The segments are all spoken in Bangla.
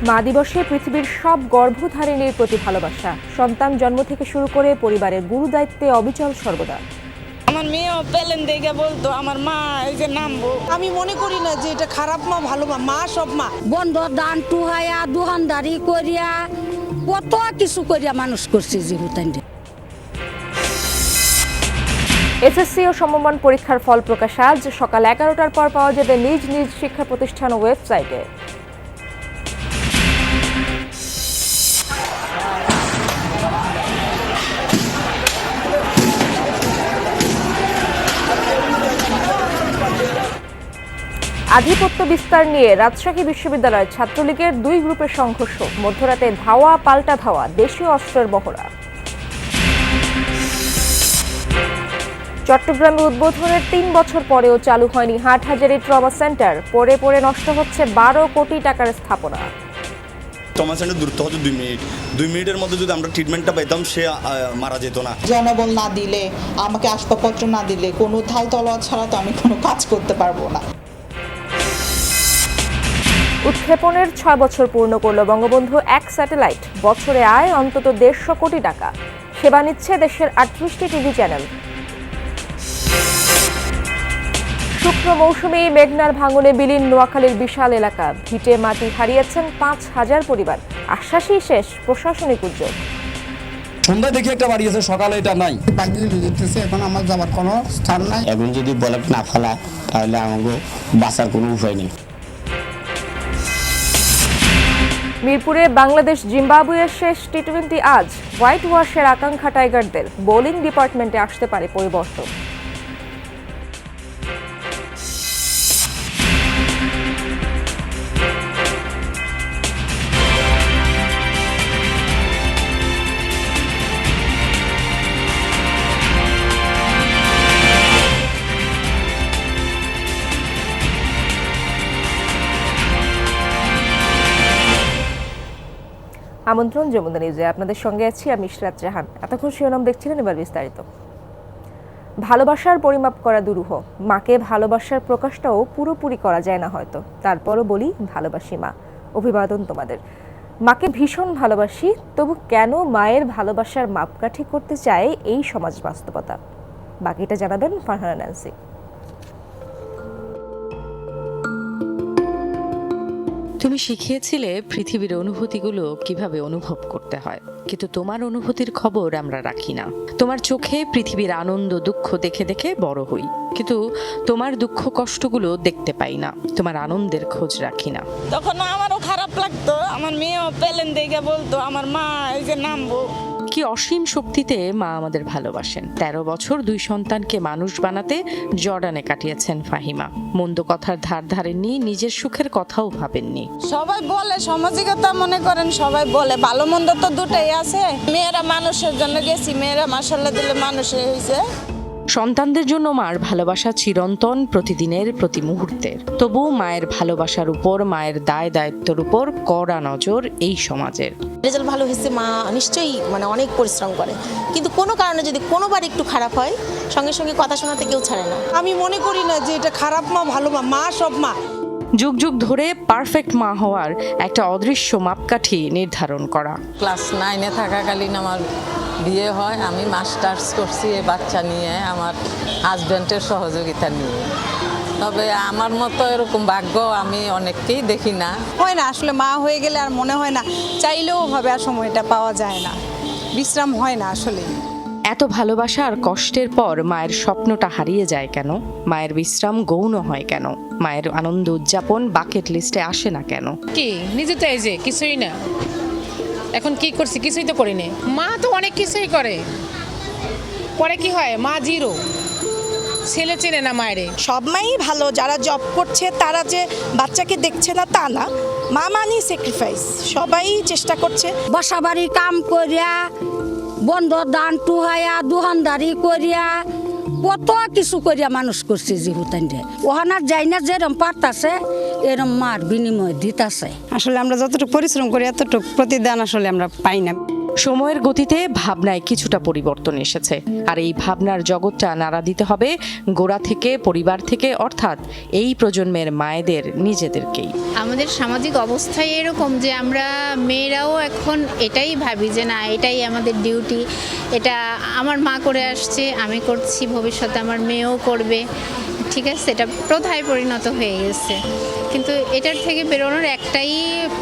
মা দিবসে পৃথিবীর সব গর্ভধারিণীর প্রতি ভালোবাসা, সন্তান জন্ম থেকে শুরু করে পরিবারের গুরু দায়িত্বে অবিচল সর্বদা। আমার মেয়েও পেলেন দেখে বলতো আমার মা এই যে নামবো। আমি মনে করি না যে এটা খারাপ মা ভালো মা, মা সব মা। বন্ধ দান টুহাইয়া দোকানদারি করিয়া কত কিছু করিয়া মানুষ করছে জীবতান্ডে। এসএসসি ও সমমান পরীক্ষার ফল প্রকাশ আজ সকাল 11টার পর পাওয়া যাবে নিজ নিজ শিক্ষা প্রতিষ্ঠান ও ওয়েবসাইটে। আধিপত্য বিস্তার নিয়ে রাজশাহী বিশ্ববিদ্যালয়ের ছাত্রলীগের দুই গ্রুপের সংঘর্ষ, মধ্যরাতে ধাওয়া পাল্টা ধাওয়া, দেশীয় অস্ত্রের মহড়া। চট্টগ্রামে উদ্বোধনের 3 বছর পরেও চালু হয়নি হাটহাজারী ট্রমা সেন্টার, পড়ে পড়ে নষ্ট হচ্ছে 12 কোটি টাকার স্থাপনা। ট্রমা সেন্টার দূরত্ব হতো 2 মিনিট, 2 মিনিটের মধ্যে যদি আমরা ট্রিটমেন্টটা পাইতাম সে মারা যেত না। জনবল না দিলে, আমাকে আসবাবপত্র না দিলে, কোনো ঢাল তলোয়ার ছাড়া তো আমি কোনো কাজ করতে পারবো না। উৎক্ষেপণের 6 বছর পূর্ণ করল বঙ্গবন্ধু 1 স্যাটেলাইট, বছরে আয় অন্তত 150 কোটি টাকা, সেবা নিচ্ছে দেশের 38টি টিভি চ্যানেল। শুক্র মৌসুমে মেঘনার ভাঙনে বিলীন নোয়াখালীর বিশাল এলাকা, ভিটে মাটি হারিয়েছেন 5000 পরিবার, আশ্বাসই শেষ প্রশাসনিক উদ্যোগ। সন্ধ্যা দেখে একটা বাড়ি আছে, সকালে এটা নাই। এখন আমার যাবার কোনো স্থান নাই। এখন যদি বলক না ফেলা তাহলে আমাকে বাঁচার কোনো উপায় নেই। মিরপুরে বাংলাদেশ জিম্বাবুয়ের শেষ টি-20 আজ, হোয়াইট ওয়াশের আকাঙ্ক্ষা টাইগারদের, বোলিং ডিপার্টমেন্টে আসতে পারে পরিবর্তন। আমন্ত্রণ যমুনা নিউজে, আপনাদের সঙ্গে আছি আমি ইশরাত জাহান। এতক্ষণ শিরোনাম দেখছিলেন, এবার বিস্তারিত। ভালোবাসার পরিমাপ করা দুরূহ, মাকে ভালোবাসার প্রকাশটাও পুরোপুরি করা যায় না হয়তো, তারপরও বলি ভালোবাসি মা, অভিবাদন তোমাদের। মাকে ভীষণ ভালোবাসি, তবু কেন মায়ের ভালোবাসার মাপকাঠি করতে চায় এই সমাজ বাস্তবতা? বাকিটা জানাবেন ফারহানা ন্যান্সি। তুমি শিখিয়েছিলে পৃথিবীর অনুভূতিগুলো কিভাবে অনুভব করতে হয়, কিন্তু তোমার অনুভূতির খবর আমরা রাখি না। তোমার চোখে পৃথিবীর আনন্দ দুঃখ দেখে দেখে বড় হই, কিন্তু তোমার দুঃখ কষ্টগুলো দেখতে পাই না, তোমার আনন্দের খোঁজ রাখি না। তখন আমারও খারাপ লাগতো, আমার মেয়েও পেলেন দেখে বলতো আমার মা এই যে নামবো। কি অসীম শক্তিতে মা আমাদের ভালোবাসেন। 13 বছর 2 সন্তানকে মানুষ বানাতে জর্ডানে কাটিয়েছেন ফাহিমা। মন্দ কথার ধার ধারেননি, নিজের সুখের কথাও ভাবেননি। সবাই বলে, সামাজিকতা মনে করেন সবাই বলে, ভালো মন্দ তো দুটোই আছে। মেয়েরা মানুষের জন্য গেছি, মেয়েরা মাশাআল্লাহ দিলে মানুষ হয়েছে। সন্তানদের জন্য মার ভালোবাসা চিরন্তন, প্রতিদিনের প্রতি মুহূর্তের। তবু মায়ের ভালোবাসার উপর, মায়ের দায় দায়িত্বের উপর কড়া নজর এই সমাজের। রেজাল্ট ভালো হয়েছে, মা নিশ্চয়ই অনেক পরিশ্রম করে, কিন্তু কোনো কারণে যদি কোনোবার একটু খারাপ হয়, সঙ্গে সঙ্গে কথা শোনাতে কেউ ছাড়ে না। আমি মনে করি না যে এটা খারাপ মা ভালো মা, মা সব মা। যুগ যুগ ধরে পারফেক্ট মা হওয়ার একটা অদৃশ্য মাপকাঠি নির্ধারণ করা। ক্লাস 9-এ থাকাকালীন আমার বিয়ে হয়, আমি মাস্টার্স করছি এই বাচ্চা নিয়ে, আমার হাজব্যান্ডের সহযোগিতা নিয়ে। তবে আমার মতো এরকম ভাগ্য আমি অনেককেই দেখি না। হয় না আসলে, মা হয়ে গেলে আর মনে হয় না, চাইলেও ভাবে আর সময়টা পাওয়া যায় না, বিশ্রাম হয় না আসলে। এত ভালোবাসা আর কষ্টের পর মায়ের স্বপ্নটা হারিয়ে যায় কেন? মায়ের বিশ্রাম গৌণ হয় কেন? মায়ের আনন্দ উদযাপন বাকেট লিস্টে আসে না কেন? কি নিজে চাই যে কিছুই না, এখন কি করছি, কিছুই তো করিনি। মা তো অনেক কিছুই করে, পরে কি হয় মা জিরো, ছেলে চেনে না মায়েরে। সব মাই ভালো, যারা জব করছে তারা যে বাচ্চাকে দেখছে না তা না, মা মানি স্যাক্রিফাইস, সবাই চেষ্টা করছে। বাসা বাড়ি কাম করিয়া বন্ধ দান টুহাইয়া দোকানদারি করিয়া কত কিছু করিয়া মানুষ করছে জীবতান্ডে। ওহানার যাই না যেরম পারতাছে এরম মার বিনিময় দিতাছে। আসলে আমরা যতটুকু পরিশ্রম করি এতটুকু প্রতিদান আসলে আমরা পাই না। সময়ের গতিতে ভাবনায় কিছুটা পরিবর্তন এসেছে, আর এই ভাবনার জগৎটা নাড়া দিতে হবে গোড়া থেকে, পরিবার থেকে, অর্থাৎ এই প্রজন্মের মায়েদের নিজেদেরকেই। আমাদের সামাজিক অবস্থায় এরকম যে আমরা মেয়েরাও এখন এটাই ভাবি যে না, এটাই আমাদের ডিউটি, এটা আমার মা করে আসছে, আমি করছি, ভবিষ্যতে আমার মেয়েও করবে, ঠিক আছে, এটা প্রথায় পরিণত হয়ে গেছে। কিন্তু এটার থেকে বেরোনোর একটাই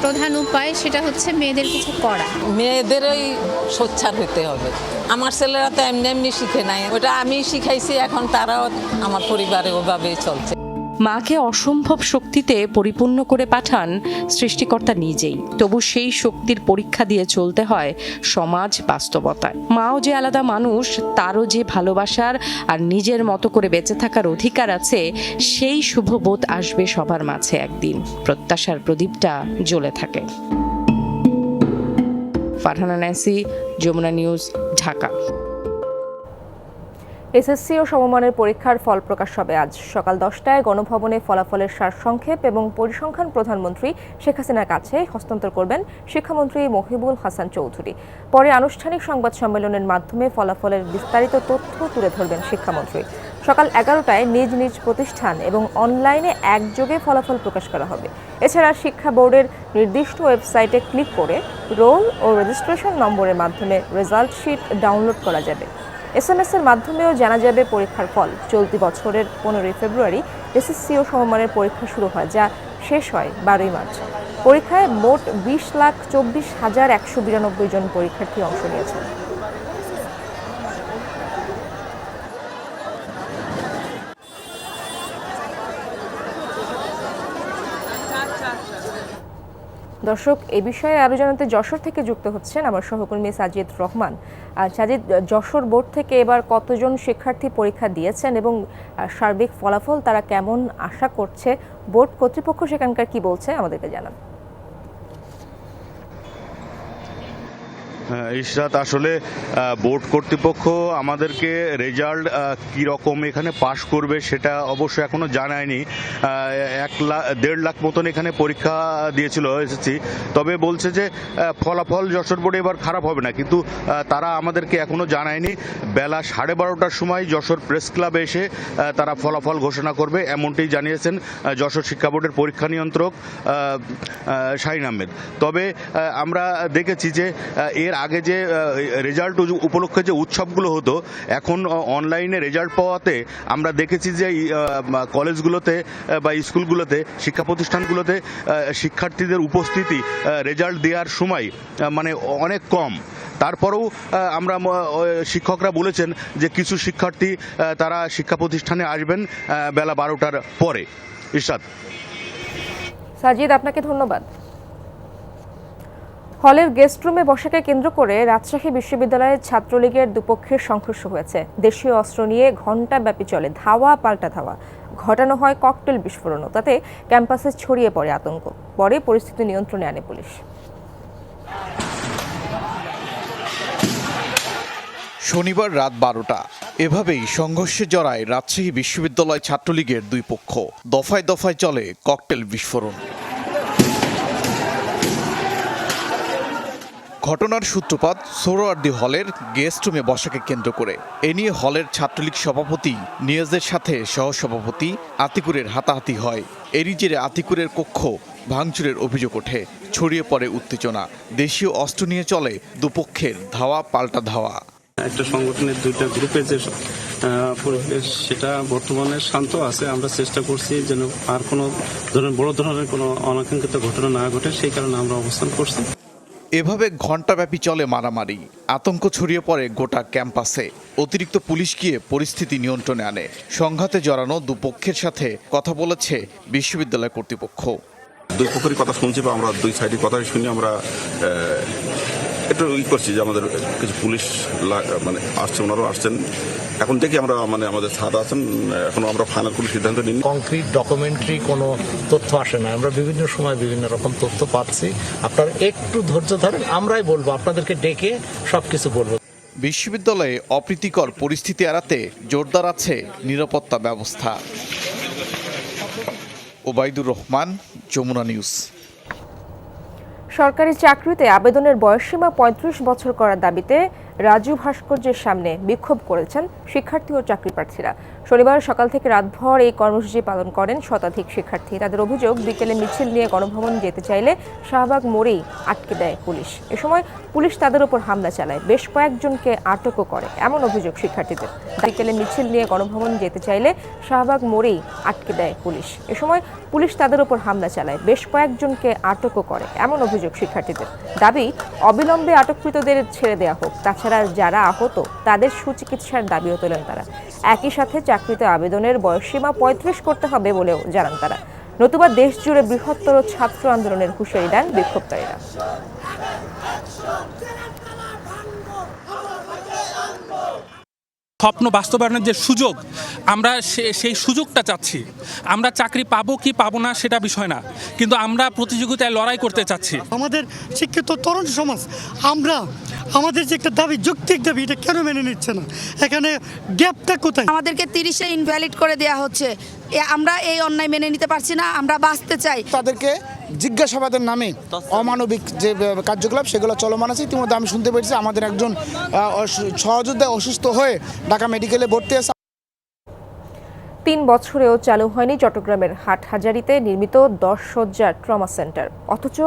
প্রধান উপায়, সেটা হচ্ছে মেয়েদের কিছু করা। মেয়েদেরই সোচ্চার হতে হবে। আমার ছেলেরা তো এমনি এমনি শিখে নাই, ওটা আমি শিখাইছি, এখন তারাও আমার পরিবারে ওভাবেই চলছে। মাকে অসম্ভব শক্তিতে পরিপূর্ণ করে পাঠান সৃষ্টিকর্তা নিজেই, তবু সেই শক্তির পরীক্ষা দিয়ে চলতে হয় সমাজ বাস্তবতায়। মাও যে আলাদা মানুষ, তারও যে ভালোবাসার আর নিজের মতো করে বেঁচে থাকার অধিকার আছে, সেই শুভবোধ আসবে সবার মাঝে একদিন, প্রত্যাশার প্রদীপটা জ্বলে থাকে। ফারহানা ন্যান্সি, যমুনা নিউজ, ঢাকা। এসএসসি ও সমমানের পরীক্ষার ফল প্রকাশ হবে আজ সকাল 10টায় গণভবনে ফলাফলের সারসংক্ষেপ এবং পরিসংখ্যান প্রধানমন্ত্রী শেখ হাসিনার কাছে হস্তান্তর করবেন শিক্ষামন্ত্রী মহিবুল হাসান চৌধুরী। পরে আনুষ্ঠানিক সংবাদ সম্মেলনের মাধ্যমে ফলাফলের বিস্তারিত তথ্য তুলে ধরবেন শিক্ষামন্ত্রী। সকাল 11টায় নিজ নিজ প্রতিষ্ঠান এবং অনলাইনে একযোগে ফলাফল প্রকাশ করা হবে। এছাড়া শিক্ষা বোর্ডের নির্দিষ্ট ওয়েবসাইটে ক্লিক করে রোল ও রেজিস্ট্রেশন নম্বরের মাধ্যমে রেজাল্ট শিট ডাউনলোড করা যাবে। SMS এর মাধ্যমেও জানা যাবে পরীক্ষার ফল। চলতি বছরের 15 ফেব্রুয়ারি এসএসসি ও সমমানের পরীক্ষা শুরু হয়, যা শেষ হয় 12 মার্চ। পরীক্ষায় মোট 20,24,192 জন পরীক্ষার্থী অংশ নিয়েছেন। দর্শক, এই বিষয়ে আরও জানাতে যশোর থেকে যুক্ত হচ্ছেন আমার সহকর্মী সাজিদ রহমান। সাজিদ, যশোর বোর্ড থেকে এবার কতজন শিক্ষার্থী পরীক্ষা দিয়েছেন এবং সার্বিক ফলাফল তারা কেমন আশা করছে, বোর্ড কর্তৃপক্ষ সেখানকার কি বলছে আমাদেরকে জানান। ইশরাত, আসলে বোর্ড কর্তৃপক্ষ আমাদেরকে রেজাল্ট কী রকম এখানে পাশ করবে সেটা অবশ্য এখনও জানায়নি। 1.5 লাখ মতন এখানে পরীক্ষা দিয়েছিল এসেছি, তবে বলছে যে ফলাফল যশোর বোর্ডে এবার খারাপ হবে না, কিন্তু তারা আমাদেরকে এখনও জানায়নি। বেলা 12:30টার সময় যশোর প্রেস ক্লাবে এসে তারা ফলাফল ঘোষণা করবে, এমনটি জানিয়েছেন যশোর শিক্ষা বোর্ডের পরীক্ষা নিয়ন্ত্রক শাহিন আহমেদ। তবে আমরা দেখেছি যে এর আগে যে রেজাল্ট উপলক্ষে যে উৎসবগুলো হতো, এখন অনলাইনে রেজাল্ট পাওয়াতে আমরা দেখেছি যে কলেজগুলোতে বা স্কুলগুলোতে, শিক্ষা প্রতিষ্ঠানগুলোতে শিক্ষার্থীদের উপস্থিতি রেজাল্ট দেওয়ার সময় মানে অনেক কম। তারপরেও আমরা শিক্ষকরা বলেছেন যে কিছু শিক্ষার্থী তারা শিক্ষা প্রতিষ্ঠানে আসবেন বেলা 12টার পরে। ইরশাদ। সাজিদ, আপনাকে ধন্যবাদ। হলের গেস্ট রুমে বসাকে কেন্দ্র করে রাজশাহী বিশ্ববিদ্যালয়ের ছাত্রলীগের দুপক্ষের সংঘর্ষ হয়েছে। দেশীয় অস্ত্র নিয়ে ঘণ্টাব্যাপী চলে ধাওয়া পাল্টা ধাওয়া, ঘটানো হয় ককটেল বিস্ফোরণও। তাতে ক্যাম্পাসে ছড়িয়ে পড়ে আতঙ্ক। পরে পরিস্থিতি নিয়ন্ত্রণে আনে পুলিশ। শনিবার রাত 12টা এভাবেই সংঘর্ষে জড়ায় রাজশাহী বিশ্ববিদ্যালয় ছাত্রলীগের দুই পক্ষ। দফায় দফায় চলে ককটেল বিস্ফোরণ। ঘটনার সূত্রপাত সোহরাওয়ার্দী হলের গেস্ট রুমে বসাকে কেন্দ্র করে। এ নিয়ে হলের ছাত্রলীগ সভাপতি নিয়াজের সাথে সহসভাপতি আতিকুরের হাতাহাতি হয়। এরই জেরে আতিকুরের কক্ষ ভাঙচুরের অভিযোগ ওঠে, ছড়িয়ে পড়ে উত্তেজনা। দেশীয় অস্ত্র নিয়ে চলে দুপক্ষের ধাওয়া পাল্টা ধাওয়া। একটা সংগঠনের দুইটা গ্রুপের যে পরিবেশ, সেটা বর্তমানে শান্ত আছে। আমরা চেষ্টা করছি যেন আর কোনো বড় ধরনের কোনো অনাকাঙ্ক্ষিত ঘটনা না ঘটে, সেই কারণে আমরা অবস্থান করছি। এভাবে ঘণ্টাব্যাপী চলে মারামারি, আতঙ্ক ছড়িয়ে পড়ে গোটা ক্যাম্পাসে। অতিরিক্ত পুলিশ গিয়ে পরিস্থিতি নিয়ন্ত্রণে আনে। সংঘাতে জড়ানো দুপক্ষের সাথে কথা বলেছে বিশ্ববিদ্যালয় কর্তৃপক্ষ। দুই পক্ষেরই কথা শুনছি বা আমরা দুই সাইডের কথা শুনে আমরা একটু করছি যে আমাদের কিছু পুলিশ মানে আসছে, ওনারাও আসছেন। এখন দেখি আমরা মানে আমাদের সাথে আছেন, এখনো আমরা ফাইনাল কোনো সিদ্ধান্ত নিই। কংক্রিট ডকুমেন্টারি কোনো তথ্য আসে না, আমরা বিভিন্ন সময় বিভিন্ন রকম তথ্য পাচ্ছি। আপনারা একটু ধৈর্য ধরেন, আমরাই বলবো, আপনাদেরকে ডেকে সবকিছু বলবো। বিশ্ববিদ্যালয়ে অপ্রীতিকর পরিস্থিতি এড়াতে জোরদার আছে নিরাপত্তা ব্যবস্থা। ওবায়দুর রহমান, যমুনা নিউজ। সরকারি চাকরিতে আবেদনের বয়সসীমা ৩৫ বছর করার দাবিতে রাজু ভাস্কর্যের সামনে বিক্ষোভ করেছেন শিক্ষার্থী ও চাকরি প্রার্থীরা। শনিবার সকাল থেকে রাতভর এই কর্মসূচি পালন করেন শতাধিক শিক্ষার্থী। তাদের অভিযোগ, বিকেলে মিছিল নিয়ে গণভবন যেতে চাইলে শাহবাগ মোড়েই আটকে দেয় পুলিশ। এ সময় পুলিশ তাদের উপর হামলা চালায়, বেশ কয়েকজনকে আটকও করে, এমন অভিযোগ শিক্ষার্থীদের। বিকেলে মিছিল নিয়ে গণভবন যেতে চাইলে শাহবাগ মোড়েই আটকে দেয় পুলিশ। এ সময় পুলিশ তাদের উপর হামলা চালায়, বেশ কয়েকজনকে আটকও করে, এমন অভিযোগ শিক্ষার্থীদের। দাবি, অবিলম্বে আটককৃতদের ছেড়ে দেওয়া হোক। তাছাড়া যারা আহত তাদের সুচিকিৎসার দাবিও তোলেন তারা। একই সাথে চাকরিতে আবেদনের বয়সসীমা ৩৫ করতে হবে বলেও জানান তারা। নতুবা দেশ জুড়ে বৃহত্তর ছাত্র আন্দোলনের হুঁশিয়ারি দেন বিক্ষোভকারীরা। স্বপ্ন বাস্তবায়নের যে সুযোগ, আমরা সেই সুযোগটা চাচ্ছি। আমরা চাকরি পাবো কি পাবো না সেটা বিষয় না, কিন্তু আমরা প্রতিযোগিতায় লড়াই করতে চাচ্ছি। আমাদের শিক্ষিত তরুণ সমাজ আমরা আমাদের যে একটা দাবি, যৌক্তিক দাবি, এটা কেন মেনে নিচ্ছে না? এখানে গ্যাপটা কোথায়? আমাদেরকে 30-এ ইনভ্যালিড করে দেওয়া হচ্ছে। আমরা এই অন্যায় মেনে নিতে পারছি না, আমরা বাঁচতে চাই। তাদেরকে জিজ্ঞাসাবাদের নামে অমানবিক যে কার্যকলাপ সেগুলো চলমান আছে। ইতিমধ্যে আমি শুনতে পেরেছি আমাদের একজন সহযোদ্ধা অসুস্থ হয়ে ঢাকা মেডিকেলে ভর্তি আছে। ৩ বছরেও চালু হয়নি চট্টগ্রামের হাটহাজারীতে নির্মিত 10 শয্যার ট্রমা সেন্টার, অথচ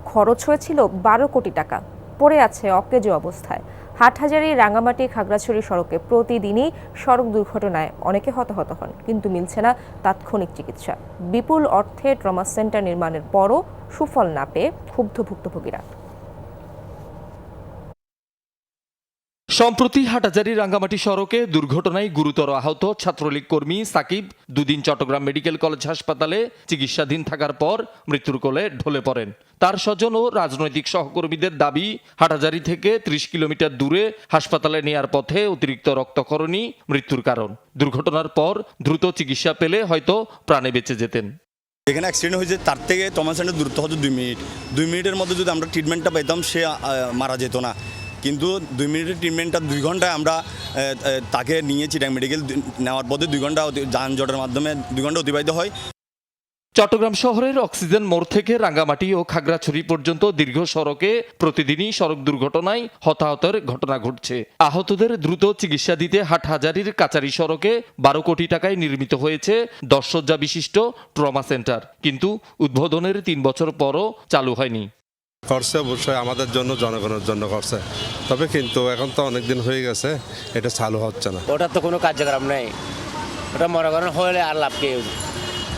খরচ হয়েছিল 12 কোটি টাকা। পড়ে আছে অকেজো অবস্থায়। হাটহাজারী রাঙ্গামাটি খাগড়াছড়ি সড়কে প্রতিদিনই সড়ক দুর্ঘটনায় অনেকে হতাহত হন, কিন্তু মিলছে না তাৎক্ষণিক চিকিৎসা। বিপুল অর্থে ট্রমা সেন্টার নির্মাণের পরও সুফল না পেয়ে ক্ষুব্ধ ভুক্তভোগীরা। সম্প্রতি হাটহাজারী রাঙ্গামাটি সড়কে দুর্ঘটনায় গুরুতর আহত ছাত্রলীগ কর্মী সাকিব দুদিন চট্টগ্রাম মেডিকেল কলেজ হাসপাতালে চিকিৎসাধীন থাকার পর মৃত্যুর কোলে ঢলে পড়েন। তার স্বজন ও রাজনৈতিক সহকর্মীদের দাবি, হাটহাজারী থেকে 30 কিলোমিটার দূরে হাসপাতালে নেয়ার পথে অতিরিক্ত রক্তক্ষরণই মৃত্যুর কারণ। দুর্ঘটনার পর দ্রুত চিকিৎসা পেলে হয়তো প্রাণে বেঁচে যেতেন। যেখানে অ্যাক্সিডেন্ট হয়েছে তার থেকে ট্রমা সেন্টার দূরত্ব হয়তো 2 মিনিট। 2 মিনিটের মধ্যে যদি আমরা ট্রিটমেন্টটা পেতাম সে মারা যেত না, কিন্তু 2 মিনিটের ট্রিটমেন্টটা 2 ঘন্টায় আমরা তাকে নিয়ে চিটাং মেডিকেল নেওয়ার পথে 2 ঘন্টা যানজটের মাধ্যমে 2 ঘন্টা অতিবাহিত হয়। চট্টগ্রাম শহরের অক্সিজেন মোড় থেকে রাঙ্গামাটি ও খাগড়াছড়ি পর্যন্ত দীর্ঘ সড়কে প্রতিদিনই সড়ক দুর্ঘটনায় হতাহতের ঘটনা ঘটছে। আহতদের দ্রুত চিকিৎসা দিতে হাটহাজারীর কাচারি সড়কে 12 কোটি টাকায় নির্মিত হয়েছে 10 শয্যা বিশিষ্ট ট্রমা সেন্টার, কিন্তু উদ্বোধনের 3 বছর পরও চালু হয়নি। করছে অবশ্যই আমাদের জন্য, জনগণের জন্য করছে, তবে কিন্তু এখন তো অনেক দিন হয়ে গেছে, এটা চালু হচ্ছে না। ওটার তো কোনো কার্যক্রম নেই, ওটা মনে করেন হলে আর লাভ কি?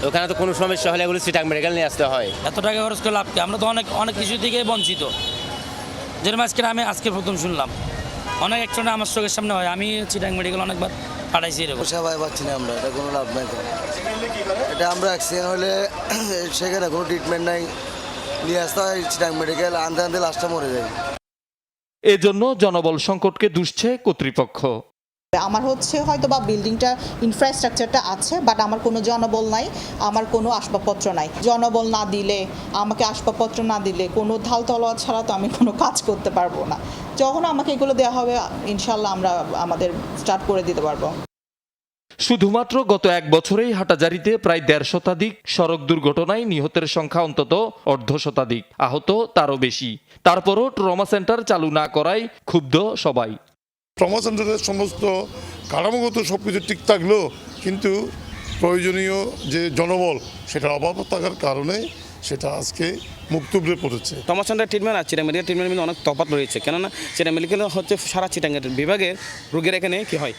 ওখানে তো কোনো সমস্যা হলে এগুলো চিটাং মেডিকেল নিয়ে আসতে হয়। এত টাকা খরচ করে লাভ কি? আমরা তো অনেক কিছু থেকে বঞ্চিত। যেরকম আজকে প্রথম শুনলাম, অনেক অ্যাক্সিডেন্ট আমার চোখের সামনে হয়। আমি চিটাং মেডিকেল অনেকবার পাঠাইছি, এরকম সেবাই পাচ্ছি না আমরা, এটা কোনো লাভ নাই। এটা আমরা অ্যাক্সিডেন্ট হলে সেখানে কোনো ট্রিটমেন্ট নাই, নিয়ে আসতে হয় চিটাং মেডিকেল, আনতে আনতে লাস্টটা মরে যায়। এজন্য জনবল সংকটকে দুষছে কর্তৃপক্ষ। আমার হয়তো বা বিল্ডিংটা ইনফ্রাস্ট্রাকচারটা আছে, বাট আমার কোনো জনবল নাই, আমার কোনো আসবাবপত্র নাই। জনবল না দিলে, আমাকে আসবাবপত্র না দিলে, কোনো ঢাল তলোয়ার ছাড়া তো আমি কোনো কাজ করতে পারবো না। যখন আমাকে এগুলো দেওয়া হবে, ইনশাল্লাহ আমরা আমাদের স্টার্ট করে দিতে পারবো। শুধুমাত্র গত 1 বছরেই হাটহাজারীতে প্রায় 1.5 শতাধিক সড়ক দুর্ঘটনায় নিহতের সংখ্যা অন্তত 1.5 শতাধিক, আহত তারও বেশি। তারপরও ট্রমা সেন্টার চালু না করায় ক্ষুব্ধ সবাই। ট্রমা সেন্টারের সমস্ত কাঠামোগত সব কিছু ঠিক থাকলেও কিন্তু প্রয়োজনীয় যে জনবল সেটার অভাব থাকার কারণে সেটা আজকে মুক্তব্রে পড়েছে। ট্রমা সেন্টার ট্রিটমেন্ট আর চিটাং মেডিকেল ট্রিটমেন্টের মধ্যে অনেক তফাৎ রয়েছে, কেননা চিটাং মেডিকেল হচ্ছে সারা চিটাঙ্গের বিভাগের রোগীর এখানে কি হয়,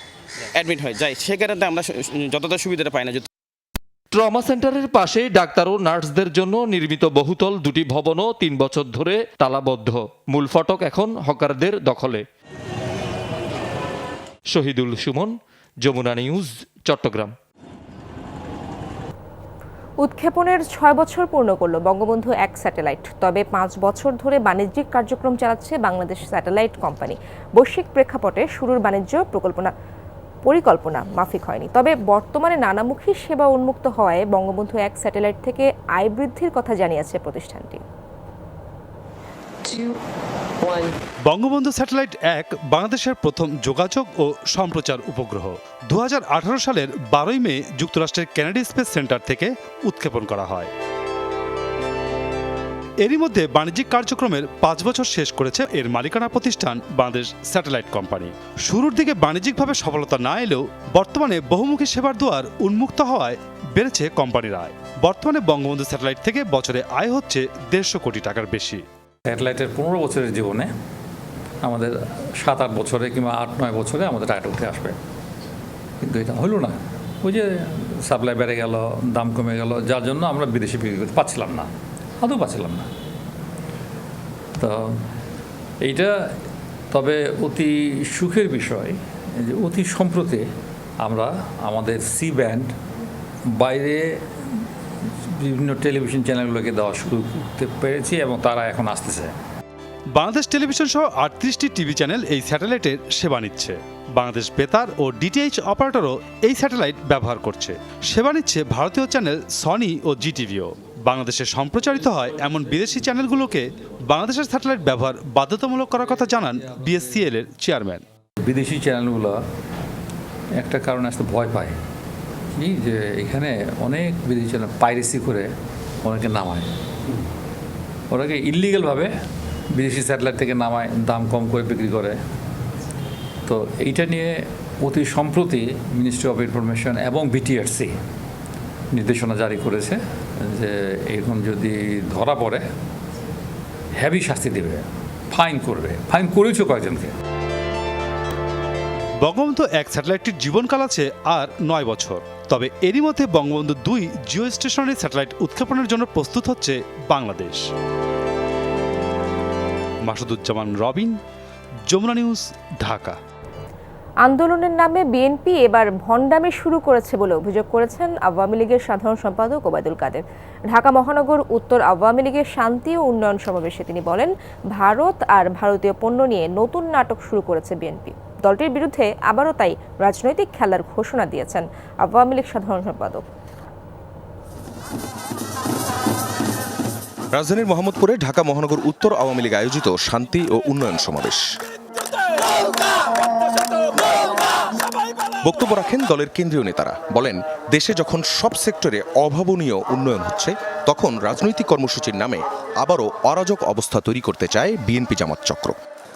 অ্যাডমিট হয় যায়, সেই কারণে আমরা যতটা সুবিধাটা পাই না। ট্রমা সেন্টারের পাশে ডাক্তার ও নার্সদের জন্য নির্মিত বহুতল 2টি ভবনও 3 বছর ধরে তালাবদ্ধ। মূল ফটক এখন হকারদের দখলে। শহীদুল সুমন, যমুনা নিউজ, চট্টগ্রাম। উৎক্ষেপণের 6 বছর পূর্ণ করল বঙ্গবন্ধু 1 স্যাটেলাইট। তবে 5 বছর ধরে বাণিজ্যিক কার্যক্রম চালাচ্ছে বাংলাদেশ স্যাটেলাইট কোম্পানি। বৈশ্বিক প্রেক্ষাপটে শুরুর বাণিজ্য পরিকল্পনা মাফিক হয়নি। তবে বর্তমানে নানামুখী সেবা উন্মুক্ত হওয়ায় বঙ্গবন্ধু 1 স্যাটেলাইট থেকে আয় বৃদ্ধির কথা জানিয়েছে প্রতিষ্ঠানটি। বঙ্গবন্ধু স্যাটেলাইট 1 বাংলাদেশের প্রথম যোগাযোগ ও সম্প্রচার উপগ্রহ 2018 সালের 12 মে যুক্তরাষ্ট্রের কেনেডি স্পেস সেন্টার থেকে উৎক্ষেপণ করা হয়। এরই মধ্যে বাণিজ্যিক কার্যক্রমের 5 বছর শেষ করেছে এর মালিকানা প্রতিষ্ঠান বাংলাদেশ স্যাটেলাইট কোম্পানি। শুরুর দিকে বাণিজ্যিকভাবে সফলতা না এলেও বর্তমানে বহুমুখী সেবার দুয়ার উন্মুক্ত হওয়ায় বেড়েছে কোম্পানির আয়। বর্তমানে বঙ্গবন্ধু স্যাটেলাইট থেকে বছরে আয় হচ্ছে 150 কোটি টাকার বেশি। স্যাটেলাইটের 15 বছরের জীবনে আমাদের 7-8 বছরে কিংবা 8-9 বছরে আমাদের টাকাটা উঠে আসবে, কিন্তু এটা হলো না। ওই যে সাপ্লাই বেড়ে গেল, দাম কমে গেল, যার জন্য আমরা বিদেশি বিক্রি করতে পারছিলাম না, আদৌ পাচ্ছিলাম না। তো এইটা তবে অতি সুখের বিষয় যে অতি সম্প্রতি আমরা আমাদের সি ব্যান্ড বাইরে বিভিন্ন টেলিভিশন চ্যানেলগুলোকে দেওয়া শুরু করতে পেরেছি এবং তারা এখন আসতেছে। বাংলাদেশ টেলিভিশন সহ 38টি টিভি চ্যানেল এই স্যাটেলাইটের সেবা নিচ্ছে। বাংলাদেশ বেতার ও ডিটিএইচ অপারেটরও এই স্যাটেলাইট ব্যবহার করছে। সেবা নিচ্ছে ভারতীয় চ্যানেল সনি ও জিটিভিও। বাংলাদেশে সম্প্রচারিত হয় এমন বিদেশি চ্যানেলগুলোকে বাংলাদেশের স্যাটেলাইট ব্যবহার বাধ্যতামূলক করার কথা জানান বিএসসিএল এর চেয়ারম্যান। বিদেশি চ্যানেলগুলো একটা কারণে আসতে ভয় পায়, এই যে এখানে অনেক বিদেশি চ্যানেল পাইরেসি করে অনেকে নামায়, ওরাকে ইলিগালভাবে বিদেশি স্যাটেলাইট থেকে নামায়, দাম কম করে বিক্রি করে। তো এইটা নিয়ে অতি সম্প্রতি মিনিস্ট্রি অফ ইনফরমেশন এবং বিটিআরসি নির্দেশনা জারি করেছে যে এরকম যদি ধরা পড়ে হেভি শাস্তি দেবে, ফাইন করবে। ফাইন করেছে কয়েকজনকে। বঙ্গবন্ধু 1 স্যাটেলাইটটির জীবনকাল আছে আর 9 বছর। তবে এরই মধ্যে বঙ্গবন্ধু 2 জিও স্টেশনারি স্যাটেলাইট উৎক্ষেপণের জন্য প্রস্তুত হচ্ছে বাংলাদেশ। মাসুদুজ্জামান রবিন, যমুনা নিউজ, ঢাকা। আন্দোলনের নামে বিএনপি এবার ভণ্ডামি শুরু করেছে বলে অভিযোগ করেছেন আওয়ামী লীগের সাধারণ সম্পাদক ওবায়দুল কাদের। ঢাকা মহানগর উত্তর আওয়ামী লীগের শান্তি ও উন্নয়ন সমাবেশে তিনি বলেন, ভারত আর ভারতীয় পণ্য নিয়ে নতুন নাটক শুরু করেছে বিএনপি। দলটির বিরুদ্ধে আবারও তাই রাজনৈতিক খেলার ঘোষণা দিয়েছেন আওয়ামী লীগ সাধারণ সম্পাদক। রাজধানীর মোহাম্মদপুরে ঢাকা মহানগর উত্তর আওয়ামী লীগ আয়োজিত শান্তি ও উন্নয়ন সমাবেশ। বক্তব্য রাখেন দলের কেন্দ্রীয় নেতারা। বলেন, দেশে যখন সব সেক্টরে অভাবনীয় উন্নয়ন হচ্ছে, তখন রাজনৈতিক কর্মসূচির নামে আবারও অরাজক অবস্থা তৈরি করতে চায় বিএনপি জামাত চক্র।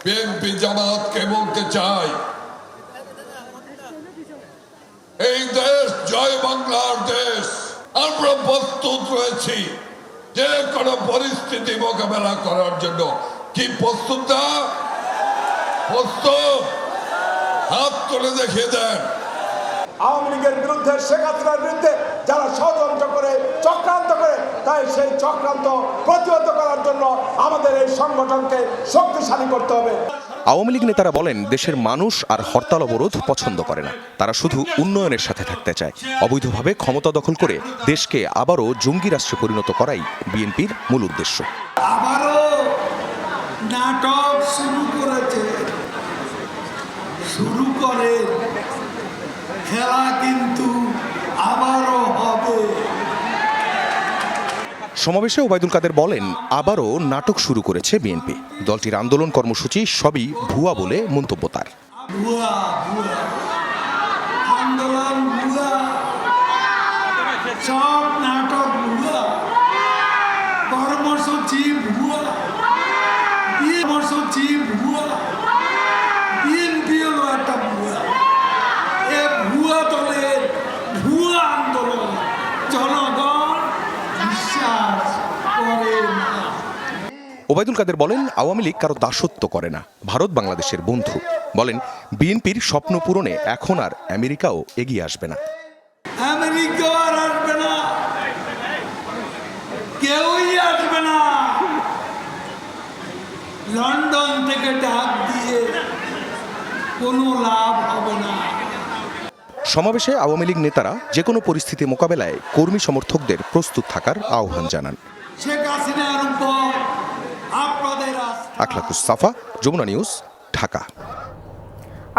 বিএনপি জামাতকে বলতে চাই, এই দেশ জয় বাংলার দেশ। আমরা প্রস্তুত রয়েছি যে কোনো পরিস্থিতি মোকাবেলা করার জন্য। কি প্রস্তুত না? প্রস্তুত? হাত তুলে দেখিয়ে দেন। আওয়ামী লীগের বিরুদ্ধে, শেখ হাসিনার বিরুদ্ধে যারা ষড়যন্ত্র করে, চক্রান্ত করে, তাই সেই চক্রান্ত প্রতিহত করার জন্য আমাদের এই সংগঠনকে শক্তিশালী করতে হবে। আওয়ামী লীগ নেতারা বলেন, দেশের মানুষ আর হরতাল অবরোধ পছন্দ করে না। তারা শুধু উন্নয়নের সাথে থাকতে চায়। অবৈধভাবে ক্ষমতা দখল করে দেশকে আবারও জঙ্গি রাষ্ট্রে পরিণত করাই বিএনপির মূল উদ্দেশ্য। আবারও নাটক শুরু করেছে, শুরু করে খেলা কিন্তু আবারও হবে। সমাবেশে ওবায়দুল কাদের বলেন, আবারও নাটক শুরু করেছে বিএনপি। দলটির আন্দোলন কর্মসূচি সবই ভুয়া বলে মন্তব্য তার। ভুয়া, ভুয়া আন্দোলন, ভুয়া সব নাটক, ভুয়া কর্মসূচি, ভুয়া কর্মসূচি, ভুয়া। বিএনপি হলো একটা ভুয়া। এ ভুয়া দলের ভুয়া আন্দোলন জনগণ বিশ্বাস করে না। ওবায়দুল কাদের বলেন, আওয়ামী লীগ কারো দাসত্ব করে না, ভারত বাংলাদেশের বন্ধু। বলেন, বিএনপির স্বপ্ন পূরণে এখন আর আমেরিকাও এগিয়ে আসবে না। আমেরিকাও আর আসবে না, কেউই আসবে না। লন্ডন থেকে ডাক দিয়ে কোনো লাভ হবে না। সমাবেশে আওয়ামী লীগ নেতারা যে কোনো পরিস্থিতি মোকাবেলায় কর্মী সমর্থকদের প্রস্তুত থাকার আহ্বান জানান। শেখ হাসিনার উপর আপনাদের আখলাকুস সাফা, যমুনা নিউজ, ঢাকা।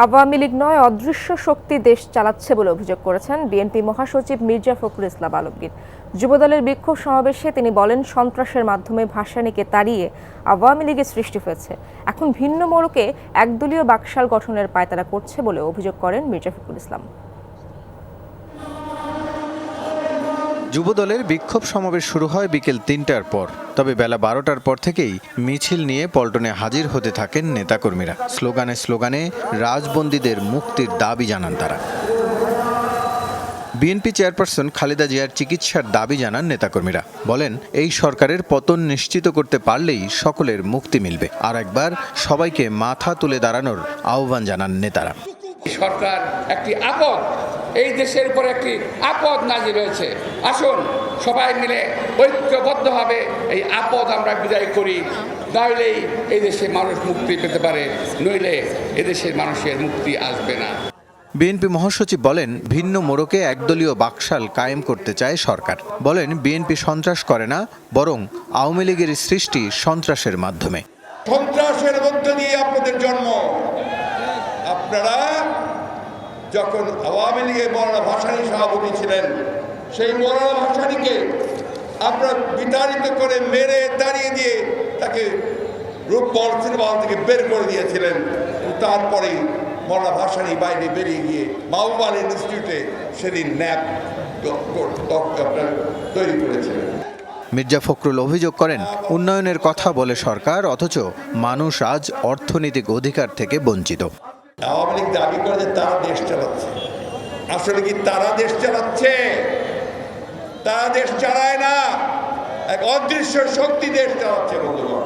আওয়ামী লীগ নয়, অদৃশ্য শক্তি দেশ চালাচ্ছে বলে অভিযোগ করেছেন বিএনপি মহাসচিব মির্জা ফখরুল ইসলাম আলমগীর। যুবদলের বিক্ষোভ সমাবেশে তিনি বলেন, সন্ত্রাসের মাধ্যমে ভাসানীকে তাড়িয়ে আওয়ামী লীগের সৃষ্টি হয়েছে। এখন ভিন্ন মোড়কে একদলীয় বাকশাল গঠনের পায়তারা করছে বলে অভিযোগ করেন মির্জা ফখরুল ইসলাম। যুবদলের বিক্ষোভ সমাবেশ শুরু হয় বিকেল ৩টার পর। তবে বেলা ১২টার পর থেকেই মিছিল নিয়ে পল্টনে হাজির হতে থাকেন নেতাকর্মীরা। স্লোগানে স্লোগানে রাজবন্দীদের মুক্তির দাবি জানান তারা। বিএনপি চেয়ারপারসন খালেদা জিয়ার চিকিৎসার দাবি জানান নেতাকর্মীরা। বলেন, এই সরকারের পতন নিশ্চিত করতে পারলেই সকলের মুক্তি মিলবে। আর একবার সবাইকে মাথা তুলে দাঁড়ানোর আহ্বান জানান নেতারা। সরকার একটি আপদ, এই দেশের উপর একটি আপদ নাজিল হয়েছে। আসুন সবাই মিলে ঐক্যবদ্ধভাবে এই আপদ আমরা বিদায় করি, নইলেই এই দেশের মানুষ মুক্তি পেতে পারে, নইলে এদেশের মানুষের মুক্তি আসবে না। বিএনপি মহাসচিব বলেন, ভিন্ন মোড়কে একদলীয় বাকশাল কায়েম করতে চায় সরকার। বলেন, বিএনপি সন্ত্রাস করে না, বরং আওয়ামী লীগের সৃষ্টি সন্ত্রাসের মাধ্যমে। সন্ত্রাসের মধ্যে দিয়ে আপনাদের জন্ম। আপনারা যখন আওয়ামী লীগের মৌলানা ভাসানী সভাপতি ছিলেন, সেই মৌলানা ভাসানীকে আপনারা বিতাড়িত করে মেরে তাড়িয়ে দিয়ে তাকে রূপবল সিনেমা হল থেকে বের করে দিয়েছিলেন। তারপরেই মৌলানা ভাসানী বাইরে বেরিয়ে গিয়ে বাউবাল ইনস্টিটিউটে সেদিন ন্যাপ তৈরি করেছিলেন। মির্জা ফখরুল অভিযোগ করেন, উন্নয়নের কথা বলে সরকার, অথচ মানুষ আজ অর্থনৈতিক অধিকার থেকে বঞ্চিত। আওয়ামী লীগ দাবি করে যে তারা দেশ চালাচ্ছে, আসলে কি তারা দেশ চালাচ্ছে? তারা দেশ চালায় না, এক অদৃশ্য শক্তি দেশ চালাচ্ছে বন্ধুগণ।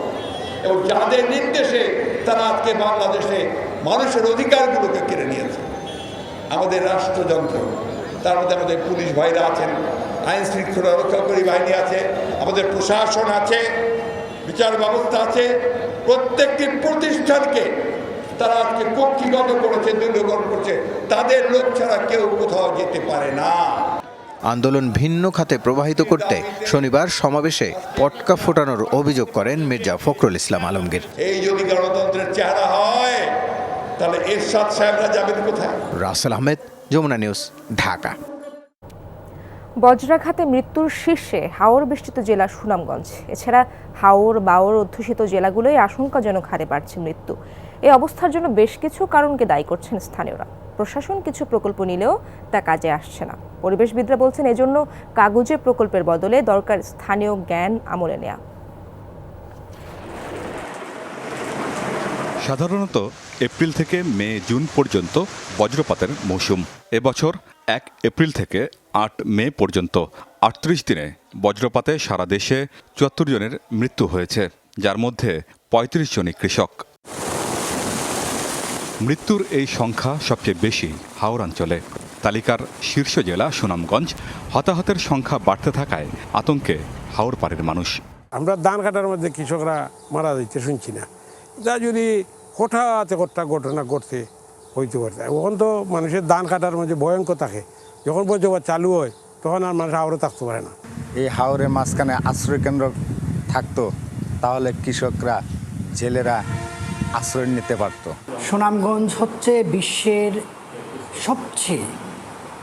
এবং যাদের নির্দেশে তারা আজকে বাংলাদেশে মানুষের অধিকারগুলোকে কেড়ে নিয়েছে। আমাদের রাষ্ট্রযন্ত্র, তার মধ্যে আমাদের পুলিশ ভাইরা আছেন, আইন শৃঙ্খলা রক্ষাকারী বাহিনী আছে, আমাদের প্রশাসন আছে, বিচার ব্যবস্থা আছে, প্রত্যেকটি প্রতিষ্ঠানকে তারা আজকে কক্ষিগত করেছে, দুর্নীতিকরণ করছে। তাদের লোক ছাড়া কেউ কোথাও যেতে পারে না। আন্দোলন ভিন্ন খাতে প্রবাহিত করতে শনিবার সমাবেশে পটকা ফোটানোর অভিযোগ করেন মির্জা ফখরুল ইসলাম আলমগীর। এই যদি গণতন্ত্রের চেহারা হয়, তাহলে এরশাদ সাহেবরা যাবেন কোথায়? রাসেল আহমেদ, যমুনা নিউজ, ঢাকা। বজ্রাঘাতে মৃত্যুর শীর্ষে হাওর বেষ্টিত জেলা সুনামগঞ্জ। এছাড়া হাওর বাওর অধ্যুষিত জেলাগুলোই আশঙ্কাজনক হারে বাড়ছে মৃত্যু। এই অবস্থার জন্য বেশ কিছু কারণকে দায়ী করছেন স্থানীয়রা। প্রশাসন কিছু প্রকল্প নিলেও তা কাজে আসছে না। পরিবেশবিদরা বলছেন, এজন্য কাগজে প্রকল্পের বদলে দরকার স্থানীয় জ্ঞান আমলে নেওয়া। সাধারণত এপ্রিল থেকে মে জুন পর্যন্ত বজ্রপাতের মৌসুম। এবছর 1 এপ্রিল থেকে 8 মে পর্যন্ত 38 দিনে বজ্রপাতে সারা দেশে 74 জনের মৃত্যু হয়েছে, যার মধ্যে 35 জনই কৃষক। মৃত্যুর এই সংখ্যা সবচেয়ে বেশি হাওড়াঞ্চলে। তালিকার শীর্ষ জেলা সুনামগঞ্জ। হতাহতের সংখ্যা বাড়তে থাকায় আতঙ্কে হাওড় পাড়ের মানুষ। আমরা ধান কাটার মধ্যে কৃষকরা মারা যাচ্ছে শুনছি না, যা যদি হঠাৎ একটা ঘটনা ঘটছে হইতে পারছে। এখন তো মানুষের ধান কাটার মধ্যে ভয়ঙ্কর থাকে, যখন বজ্রপাত চালু হয় তখন আর মানুষ হাওড়ে থাকতে পারে না। এই হাওড়ের মাঝখানে আশ্রয় কেন্দ্র থাকতো, তাহলে কৃষকরা, জেলেরা আশ্রয় নিতে পারত। সুনামগঞ্জ হচ্ছে বিশ্বের সবচেয়ে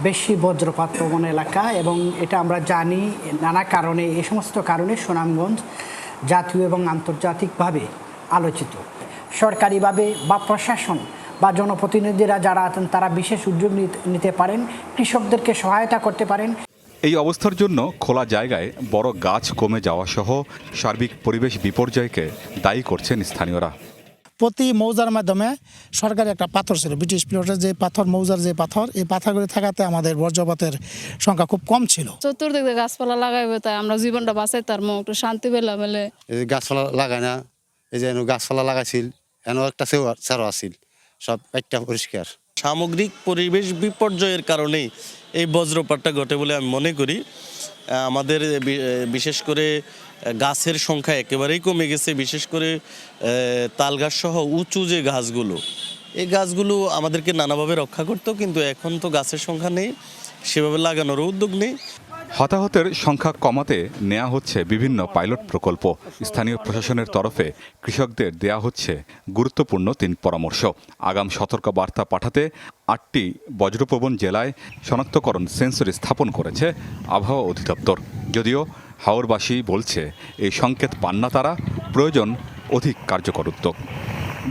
বেশি বজ্রপাত প্রবণ এলাকা এবং এটা আমরা জানি। নানা কারণে, এই সমস্ত কারণে সুনামগঞ্জ জাতীয় এবং আন্তর্জাতিকভাবে আলোচিত। সরকারিভাবে বা প্রশাসন বা জনপ্রতিনিধিরা যারা আছেন তারা বিশেষ উদ্যোগ নিতে পারেন, কৃষকদেরকে সহায়তা করতে পারেন। এই অবস্থার জন্য খোলা জায়গায় বড় গাছ কমে যাওয়া সহ সার্বিক পরিবেশ বিপর্যয়কে দায়ী করছেন স্থানীয়রা। প্রতি মৌজার মাধ্যমে সরকারি একটা পাথর ছিল, ব্রিটিশ পিরিয়ডের যে পাথর, মৌজার যে পাথর, এই পাথরগুলি থাকাতে আমাদের বজ্রপাতের সংখ্যা খুব কম ছিল। চতুর্দিকে গাছপালা লাগাইবে, তাই আমরা জীবনটা বাঁচাই, তার মুখ একটু শান্তি পেলাম। এই যে গাছপালা লাগায় না, এই যে গাছপালা লাগাইছিল, এন একটা চারো আসিল, সব একটা পরিষ্কার। সামগ্রিক পরিবেশ বিপর্যয়ের কারণেই এই বজ্রপাতটা ঘটে বলে আমি মনে করি। আমাদের বিশেষ করে গাছের সংখ্যা একেবারেই কমে গেছে, বিশেষ করে তাল গাছ সহ উঁচু যে গাছগুলো, এই গাছগুলো আমাদেরকে নানাভাবে রক্ষা করতো, কিন্তু এখন তো গাছের সংখ্যা নেই, সেভাবে লাগানোরও উদ্যোগ নেই। হতাহতের সংখ্যা কমাতে নেওয়া হচ্ছে বিভিন্ন পাইলট প্রকল্প। স্থানীয় প্রশাসনের তরফে কৃষকদের দেয়া হচ্ছে গুরুত্বপূর্ণ 3 পরামর্শ। আগাম সতর্ক বার্তা পাঠাতে 8টি বজ্রপ্রবণ জেলায় শনাক্তকরণ সেন্সর স্থাপন করেছে আবহাওয়া অধিদপ্তর। যদিও হাওরবাসী বলছে এই সংকেত পান না তারা, প্রয়োজন অধিক কার্যকর উদ্যোগ।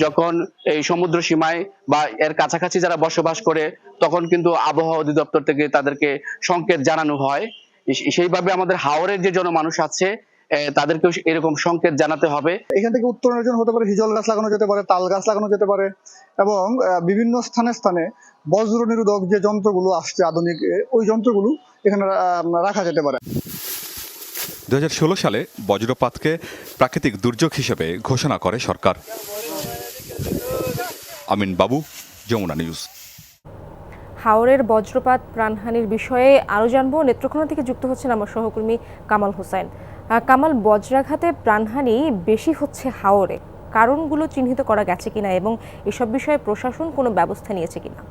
যখন এই সমুদ্র সীমায় বা এর কাছাকাছি যারা বসবাস করে, তখন কিন্তু আবহাওয়া অধিদপ্তর থেকে তাদেরকে সংকেত জানানো হয় সেইভাবে আমাদের হাওরের যে জনমানুষ আছে তাদেরকেও এরকম সংকেত জানাতে হবে। এখান থেকে উত্তরণের জন্য হতে পারে হিজল গাছ লাগানো যেতে পারে, তাল গাছ লাগানো যেতে পারে, এবং বিভিন্ন স্থানে স্থানে বজ্র নিরোধক যে যন্ত্রগুলো আসছে আধুনিক, ওই যন্ত্রগুলো এখানে রাখা যেতে পারে। 2016 সালে বজ্রপাতকে প্রাকৃতিক দুর্যোগ হিসেবে ঘোষণা করে সরকার। আমিন বাবু, যমুনা নিউজ। হাওরের বজ্রপাত প্রাণহানির বিষয়ে আরও জানবো। নেত্রকোনা থেকে যুক্ত হচ্ছেন আমার সহকর্মী কামাল হোসেন। কামাল, বজ্রাঘাতে প্রাণহানি বেশি হচ্ছে হাওরে, কারণগুলো চিহ্নিত করা গেছে কিনা এবং এসব বিষয়ে প্রশাসন কোনো ব্যবস্থা নিয়েছে কিনা?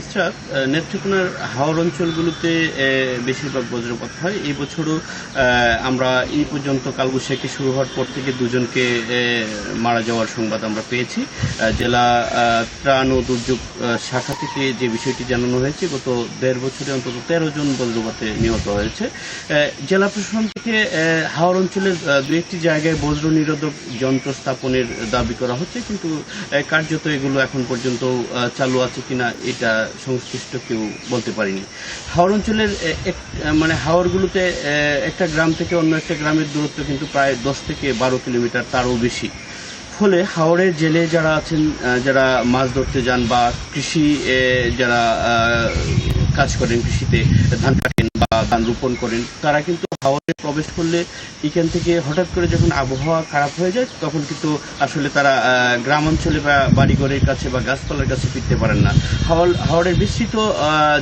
ইসরাত, নেত্রকোনার হাওর অঞ্চলগুলোতে বেশিরভাগ বজ্রপাত হয়। এই বছরও আমরা এই পর্যন্ত কালবৈশাখী শুরু হওয়ার পর থেকে দুজনকে মারা যাওয়ার সংবাদ আমরা পেয়েছি। জেলা ত্রাণ ও দুর্যোগ শাখা থেকে যে বিষয়টি জানানো হয়েছে, গত 1.5 বছরে অন্তত 13 জন বজ্রপাতে নিহত হয়েছে। জেলা প্রশাসন থেকে হাওর অঞ্চলের 2-1টি জায়গায় বজ্র নিরোধক যন্ত্র স্থাপনের দাবি করা হচ্ছে, কিন্তু কার্যত এগুলো এখন পর্যন্ত চালু আছে কিনা এটা সংশ্লিষ্ট কেউ বলতে পারেনি। হাওর অঞ্চলের হাওরগুলোতে একটা গ্রাম থেকে অন্য একটা গ্রামের দূরত্ব কিন্তু প্রায় 10 থেকে 12 কিলোমিটার, তারও বেশি। ফলে হাওরের জেলে যারা আছেন, যারা মাছ ধরতে যান বা কৃষি যারা কাজ করেন, কৃষিতে ধান কাটেন বা ধান রোপণ করেন, তারা কিন্তু হাওরে প্রবেশ করলে এখান থেকে হঠাৎ করে যখন আবহাওয়া খারাপ হয়ে যায়, তখন কিন্তু আসলে তারা গ্রাম অঞ্চলে বা বাড়িঘরের কাছে বা গাছপালার কাছে ফিরতে পারেন না। হাওরের বিস্তৃত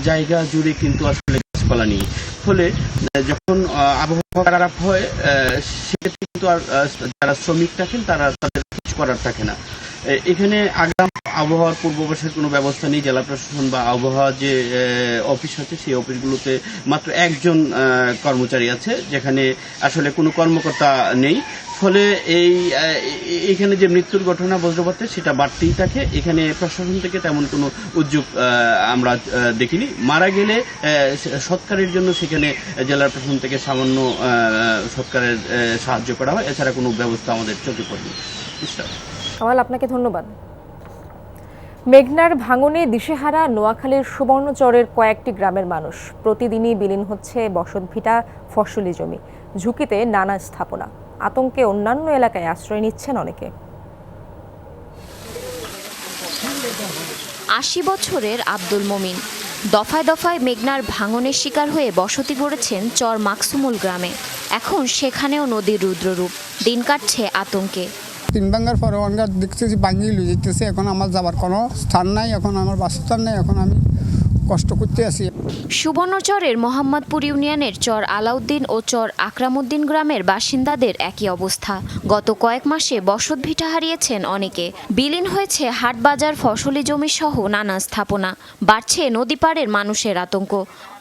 জায়গা জুড়ে কিন্তু আসলে গাছপালা নেই। ফলে যখন আবহাওয়া খারাপ হয়, সেক্ষেত্রে কিন্তু আর যারা শ্রমিক থাকেন তারা তাদের কিছু করার থাকে না। এখানে আগাম আবহাওয়ার পূর্বাভাসের কোনো ব্যবস্থা নেই। জেলা প্রশাসন বা আবহাওয়া যে অফিস আছে, সেই অফিসগুলোতে মাত্র একজন কর্মচারী আছে, যেখানে আসলে কোনো কর্মকর্তা নেই। ফলে এইখানে যে মৃত্যুর ঘটনা বজ্রপাতে সেটা বাড়তেই থাকে। এখানে প্রশাসন থেকে তেমন কোনো উদ্যোগ আমরা দেখিনি। মারা গেলে সৎকারের জন্য সেখানে জেলা প্রশাসন থেকে সামান্য সৎকারের সাহায্য করা হয়, এছাড়া কোনো ব্যবস্থা আমাদের চোখে পড়েনি। কামাল, আপনাকে ধন্যবাদ। মেঘনার ভাঙনে দিশেহারা নোয়াখালীর সুবর্ণচরের কয়েকটি গ্রামের মানুষ। প্রতিদিনই বিলীন হচ্ছে বসতভিটা, ফসলি জমি, ঝুঁকিতে নানা স্থাপনা। আতঙ্কে অন্যান্য এলাকায় আশ্রয় নিচ্ছেন অনেকে। 80 বছরের আব্দুল মমিন দফায় দফায় মেঘনার ভাঙনের শিকার হয়ে বসতি গড়েছেন চর মাকসুমুল গ্রামে। এখন সেখানেও নদীর রুদ্ররূপ, দিন কাটছে আতঙ্কে। 3 ভাঙার পরে অনেক দেখতেছি ভাঙিয়ে লুয়ে যেতেছে। এখন আমার যাবার কোনো স্থান নাই, এখন আমার বাসস্থান নেই, এখন আমি কষ্ট করতে আছি। সুবর্ণচরের মোহাম্মদপুর ইউনিয়নের চর আলাউদ্দিন ও চর আকরামউদ্দিন গ্রামের বাসিন্দাদের একই অবস্থা। গত কয়েক মাসে বসতভিটা হারিয়েছেন অনেকে। বিলীন হয়েছে হাটবাজার, ফসলি জমি সহ নানা স্থাপনা। বাড়ছে নদী পাড়ের মানুষের আতঙ্ক।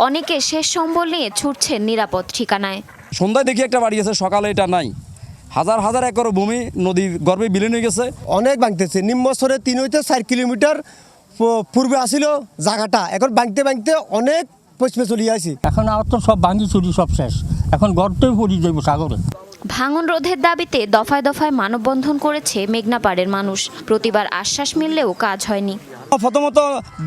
অনেকে শেষ সম্বল নিয়ে ছুটছেন নিরাপদ ঠিকানায়। সন্ধ্যায় দেখি একটা বাড়ি আছে, সকালে এটা নাই। হাজার হাজার একর ভূমি নদীর গর্ভে বিলীন হয়ে গেছে। অনেক ভাঙতেছে। নিম্নস্তরে 3 হইতে 4 কিলোমিটার পূর্বে আসিল জায়গাটা, এখন ভাঙতে ভাঙতে অনেক পশ্চিমে চলে আসি। এখন আর তো সব ভাঙি চুরি, সব শেষ। এখন গর্তেই পড়ি যাইব সাগরে। ভাঙন রোধের দাবিতে দফায় দফায় মানববন্ধন করেছে মেঘনা পাড়ের মানুষ। প্রতিবার আশ্বাস মিললেও কাজ হয়নি। প্রথমত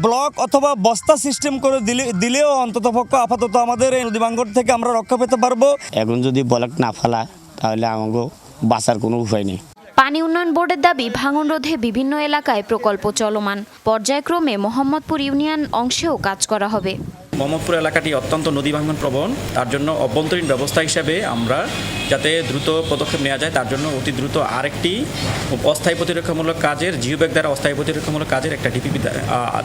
ব্লক অথবা বস্তা সিস্টেম করে দিলেও অন্ততপক্ষ আপাতত আমাদের এই নদী ভাঙন থেকে আমরা রক্ষা পেতে পারবো। এখন যদি ব্লক না ফেলায় তাহলে আমাকে বাঁচার কোনো উপায় নেই। পানি উন্নয়ন বোর্ডের দাবি, ভাঙন রোধে বিভিন্ন এলাকায় প্রকল্প চলমান। পর্যায়ক্রমে মোহাম্মদপুর ইউনিয়ন অংশেও কাজ করা হবে। মোহাম্মদপুর এলাকাটি অত্যন্ত নদী ভাঙন প্রবণ। তার জন্য অভ্যন্তরীণ ব্যবস্থা হিসেবে আমরা যাতে দ্রুত পদক্ষেপ নেওয়া যায়, তার জন্য অতি দ্রুত আরেকটি অস্থায়ী প্রতিরক্ষামূলক কাজের, জিওব্যাগ দ্বারা অস্থায়ী প্রতিরক্ষামূলক কাজের একটা ডিপিপি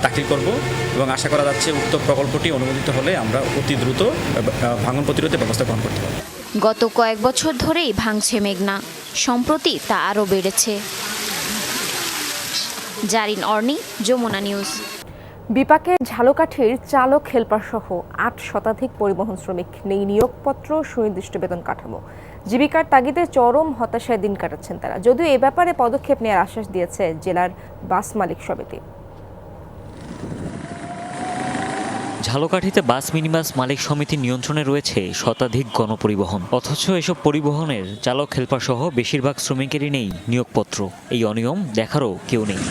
দাখিল করব এবং আশা করা যাচ্ছে উক্ত প্রকল্পটি অনুমোদিত হলে আমরা অতি দ্রুত ভাঙন প্রতিরোধে ব্যবস্থা গ্রহণ করতে পারব। গত কয়েক বছর ধরেই ভাঙছে মেঘনা, সম্প্রতি তা আরও বেড়েছে। জারিন অর্নি, যমুনা নিউজ। বিপাকে ঝালকাঠির চালক, হেলপার সহ 8 শতাধিক পরিবহন শ্রমিক, নেই নিয়োগপত্র, সুনির্দিষ্ট বেতন কাঠামো। জীবিকার তাগিদে চরম হতাশায় দিন কাটাচ্ছেন তারা। যদিও এ ব্যাপারে পদক্ষেপ নেওয়ার আশ্বাস দিয়েছে জেলার বাস মালিক সমিতি। ঝালকাঠিতে বাস মিনিবাস মালিক সমিতির নিয়ন্ত্রণে রয়েছে শতাধিক গণপরিবহন, অথচ এসব পরিবহনের চালক, হেলপার সহ বেশিরভাগ শ্রমিকেরই নেই নিয়োগপত্র। এই অনিয়ম দেখারও কেউ নেই।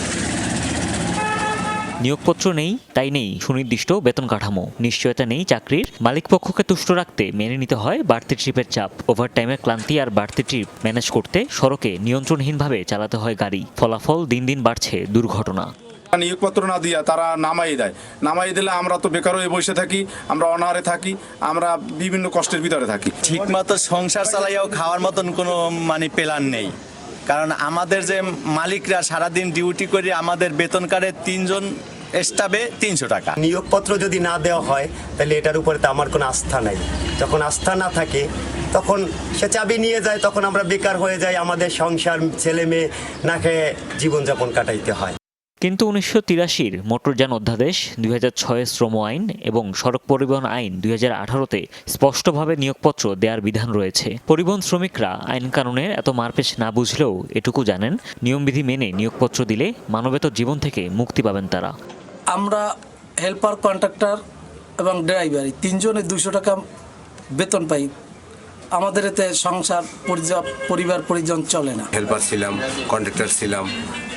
নিয়োগপত্র নেই, তাই নেই সুনির্দিষ্ট বেতন কাঠামো, নিশ্চয়তা নেই চাকরির, মালিকপক্ষকে তুষ্ট রাখতে মেনে নিতে হয় বাড়তি ট্রিপের চাপ, ওভারটাইমের ক্লান্তি আর বাড়তি ট্রিপ ম্যানেজ করতে সড়কে নিয়ন্ত্রণহীনভাবে চালাতে হয় গাড়ি। ফলাফল দিন দিন বাড়ছে দুর্ঘটনা। নিয়োগপত্র না দিয়া তারা নামাই দেয়, নামাই দিলে আমরা তো বেকার হয়ে বসে থাকি, আমরা অনাহারে থাকি, আমরা বিভিন্ন কষ্টের ভিতরে থাকি। ঠিকমতো সংসার চালাইয়াও খাওয়ার মতন কোনো প্ল্যান নেই, কারণ আমাদের যে মালিকরা সারাদিন ডিউটি করে আমাদের বেতন কাটে 3 জন স্টাফে 300 টাকা। নিয়োগপত্র যদি না দেওয়া হয় তাহলে এটার উপরে তো আমার কোনো আস্থা নাই। যখন আস্থা না থাকে তখন সে চাবি নিয়ে যায়, তখন আমরা বেকার হয়ে যাই, আমাদের সংসার ছেলে মেয়ে না খেয়ে জীবনযাপন কাটাইতে হয়। কিন্তু 1983-র মোটরযান অধ্যাদেশ, 2006 শ্রম আইন এবং সড়ক পরিবহন আইন 2018-তে স্পষ্টভাবে নিয়োগপত্র দেওয়ার বিধান রয়েছে। পরিবহন শ্রমিকরা আইন কানুনের এত মারপেচ না বুঝলেও এটুকু জানেন, নিয়মবিধি মেনে নিয়োগপত্র দিলে মানবেতর জীবন থেকে মুক্তি পাবেন তারা। আমরা হেল্পার, কন্ট্রাক্টর এবং ড্রাইভার 3 জনে 200 টাকা বেতন পাই। আমাদের এতে সংসার পরিবার পরিজন চলে না। হেল্পার ছিলাম, কন্ট্রাক্টর ছিলাম,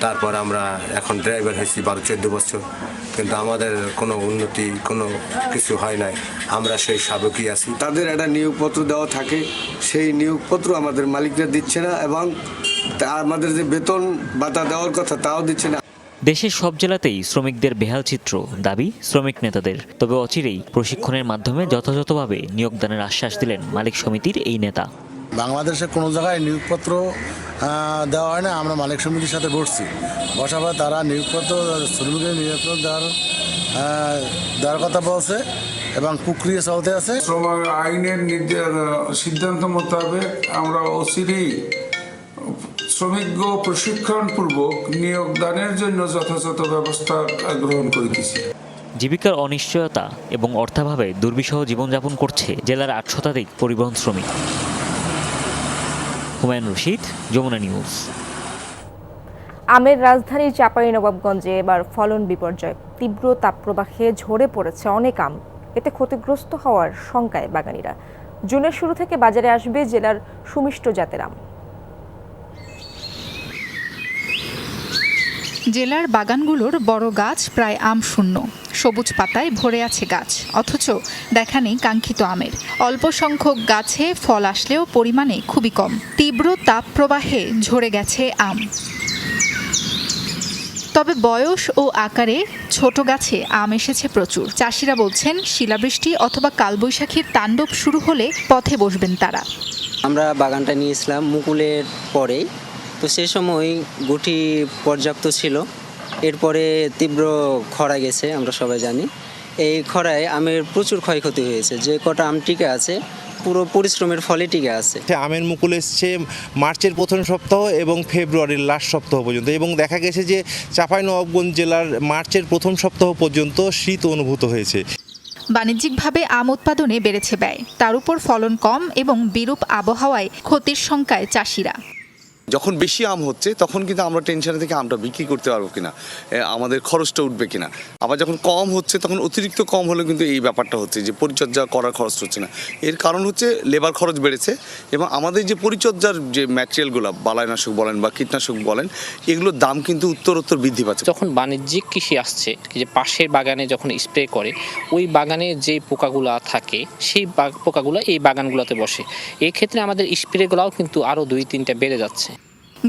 তারপর আমরা এখন ড্রাইভার হয়েছি 12-14 বছর, কিন্তু আমাদের কোনো উন্নতি কোনো কিছু হয় নাই, আমরা সেই সাবেকই আছি। তাদের একটা নিয়োগপত্র দেওয়া থাকে, সেই নিয়োগপত্র আমাদের মালিকরা দিচ্ছে না এবং আমাদের যে বেতন ভাতা দেওয়ার কথা তাও দিচ্ছে না। দেশের সব জেলাতেই শ্রমিকদের বেহাল চিত্র, দাবি শ্রমিক নেতাদের। তবে অচিরেই প্রশিক্ষণের মাধ্যমে যথাযথভাবে নিয়োগদানের আশ্বাস দিলেন মালিক সমিতির এই নেতা। বাংলাদেশে কোনো জায়গায় নিয়োগপত্র দেওয়া হয় না, আমরা মালিক সমিতির সাথে বসছি, বসার পর তারা নিয়োগপত্র শ্রমিকের নিয়োগপত্র দেওয়ার কথা বলছে এবং প্রক্রিয়া চলতে আছে। শ্রম আইনের সিদ্ধান্ত মোতাবেক আমরা অচিরেই শ্রমিক প্রশিক্ষণপূর্বক নিয়োগদানের জন্য যথাযথ ব্যবস্থা গ্রহণ করেছি। জীবিকার অনিশ্চয়তা এবং অর্থাভাবে দুর্বিষহ জীবনযাপন করছে জেলার 8 শতাধিক পরিবহন শ্রমিক। হুমায়ুন রশিদ, যমুনা নিউজ। আমের রাজধানী চাঁপাইনবাবগঞ্জে এবার ফলন বিপর্যয়। তীব্র তাপপ্রবাহে ঝরে পড়েছে অনেক আম, এতে ক্ষতিগ্রস্ত হওয়ার শঙ্কায় বাগানীরা। জুনের শুরু থেকে বাজারে আসবে জেলার সুমিষ্ট জাতের আম। জেলার বাগানগুলোর বড় গাছ প্রায় আম শূন্য, সবুজ পাতায় ভরে আছে গাছ, অথচ দেখা নেই কাঙ্ক্ষিত আমের। অল্প সংখ্যক গাছে ফল আসলেও পরিমাণে খুবই কম। তীব্র তাপ প্রবাহে ঝরে গেছে আম। তবে বয়স ও আকারে ছোট গাছে আম এসেছে প্রচুর। চাষিরা বলছেন শিলাবৃষ্টি অথবা কালবৈশাখীর তাণ্ডব শুরু হলে পথে বসবেন তারা। আমরা বাগানটা নিয়েছিলাম মুকুলের পরেই, তো সে সময় গুটি পর্যাপ্ত ছিল। এরপরে তীব্র খরা গেছে, আমরা সবাই জানি। এই খরায় আমের প্রচুর ক্ষয়ক্ষতি হয়েছে। যে কটা আম টিকে আছে পুরো পরিশ্রমের ফলে টিকে আছে। আমের মুকুল এসছে মার্চের প্রথম সপ্তাহ এবং ফেব্রুয়ারির লাস্ট সপ্তাহ পর্যন্ত, এবং দেখা গেছে যে চাঁপাইনবাবগঞ্জ জেলার মার্চের প্রথম সপ্তাহ পর্যন্ত শীত অনুভূত হয়েছে। বাণিজ্যিকভাবে আম উৎপাদনে বেড়েছে ব্যয়, তার উপর ফলন কম এবং বিরূপ আবহাওয়ায় ক্ষতির শঙ্কায় চাষিরা। যখন বেশি আম হচ্ছে তখন কিন্তু আমরা টেনশনে থেকে আমটা বিক্রি করতে পারবো কিনা, আমাদের খরচটা উঠবে কিনা। আবার যখন কম হচ্ছে তখন অতিরিক্ত কম হলে কিন্তু এই ব্যাপারটা হচ্ছে যে পরিচর্যা করার খরচ হচ্ছে না। এর কারণ হচ্ছে লেবার খরচ বেড়েছে এবং আমাদের যে পরিচর্যার যে ম্যাটেরিয়ালগুলো, বালাইনাশক বলেন বা কীটনাশক বলেন, এগুলোর দাম কিন্তু উত্তরোত্তর বৃদ্ধি পাচ্ছে। যখন বাণিজ্যিক কৃষি আসছে, যে পাশের বাগানে যখন স্প্রে করে ওই বাগানে যে পোকাগুলো থাকে সেই পোকাগুলো এই বাগানগুলোতে বসে। এই ক্ষেত্রে আমাদের স্প্রেগুলোও কিন্তু আরও 2-3টা বেড়ে যাচ্ছে।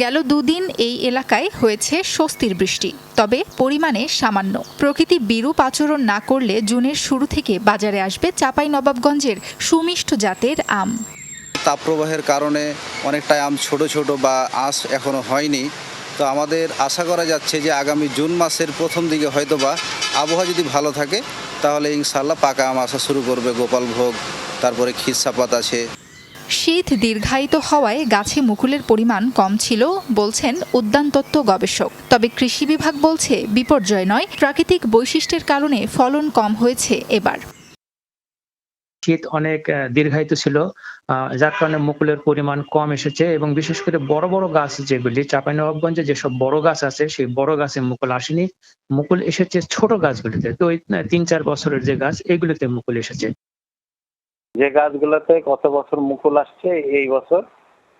গেল দুদিন এই এলাকায় হয়েছে স্বস্তির বৃষ্টি, তবে পরিমাণে সামান্য। প্রকৃতি বিরূপ আচরণ না করলে জুনের শুরু থেকে বাজারে আসবে চাঁপাইনবাবগঞ্জের সুমিষ্ট জাতের আম। তাপপ্রবাহের কারণে অনেকটাই আম ছোট ছোট বা আঁশ এখনো হয়নি, তো আমাদের আশা করা যাচ্ছে যে আগামী জুন মাসের প্রথম দিকে হয়তোবা আবহাওয়া যদি ভালো থাকে তাহলে ইনশাল্লাহ পাকা আম আসা শুরু করবে। গোপালভোগ, তারপরে খিরসাপাত আছে। শীত দীর্ঘায়িত হওয়ায় গাছে মুকুলের পরিমাণ কম ছিল বলছেন উদ্যানতত্ত্ব গবেষক। তবে কৃষি বিভাগ বলছে বিপর্যয় নয়, প্রাকৃতিক বৈশিষ্ট্যের কারণে ফলন কম হয়েছে এবার। শীত অনেক দীর্ঘায়িত ছিল, যার কারণে মুকুলের পরিমাণ কম এসেছে এবং বিশেষ করে বড় বড় গাছ যেগুলি চাঁপাইনবাবগঞ্জে যেসব বড় গাছ আছে সেই বড় গাছে মুকুল আসেনি। মুকুল এসেছে ছোট গাছগুলিতে, তো 3-4 বছরের যে গাছ এগুলিতে মুকুল এসেছে। যে গাছগুলোতে গত বছর মুকুল আসছে এই বছর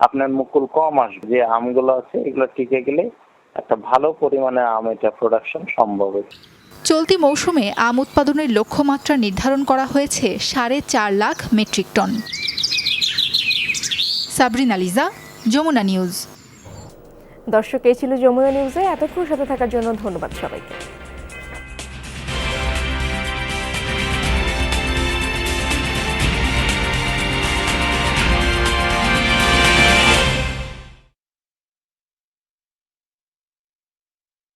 আপনার মুকুল কম আসবে। যে আমগুলো আছে এগুলো টিকে গেলে একটা ভালো পরিমাণে আম এটা প্রোডাকশন সম্ভব। চলতি মৌসুমে আম উৎপাদনের লক্ষ্যমাত্রা নির্ধারণ করা হয়েছে 4.5 lakh metric ton. Sabrina Liza, Jamuna news. দর্শক, এই ছিল যমুনা নিউজে। এতক্ষণ সাথে থাকার জন্য ধন্যবাদ সবাইকে।